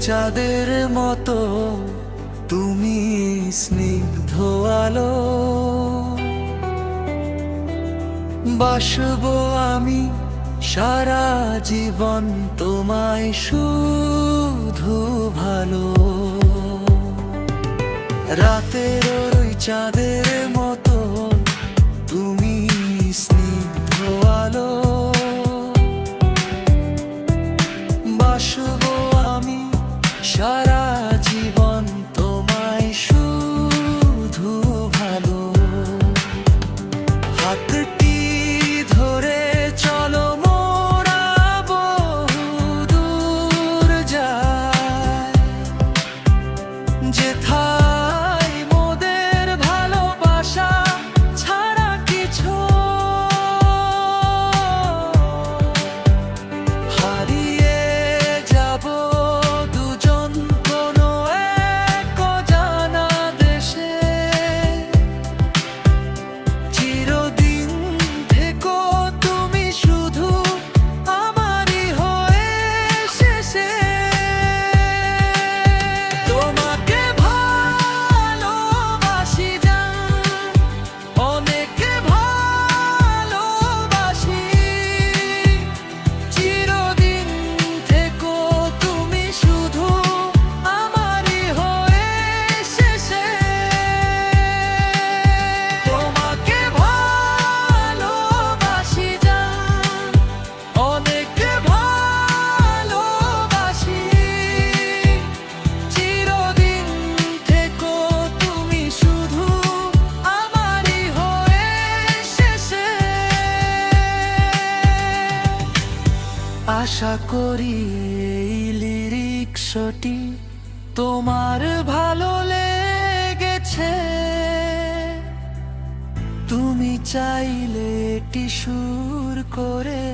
চাঁদের মতো তুমি স্নিগ্ধ আলো। বাসবো আমি সারা জীবন তোমায় শুধু ভালো। রাতের ওই চাঁদের মতো তুমি স্নিগ্ধ আলো। বাসবো আমি সারা জীবন তোমায় শুধু ভালো। হাতটি ধরে চলো মোরা বহুদূর যাই, যেথায় মোদের ভালোবাসা ছাড়া কিছু হারিয়ে যাব দুজন কোনো এক অজানা দেশে। চিরদিন থেকো তুমি শুধু আমারই হয়ে শেষে। তোমাকে ভালোবাসি জান, অনেক ভালোবাসি। চিরদিন থেকো তুমি শুধু আমারই হয়ে শেষে। তোমাকে ভালোবাসি জান, অনেক ভালোবাসি। চিরদিন থেকো তুমি শুধু আমারই হয়ে শেষে। আশা করি এই লিরিক্সটি তোমার ভালো লেগেছে। তুমি চাইলে এটি সুর করে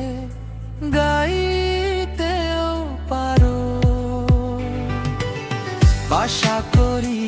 গাইতেও পারো। আশা করি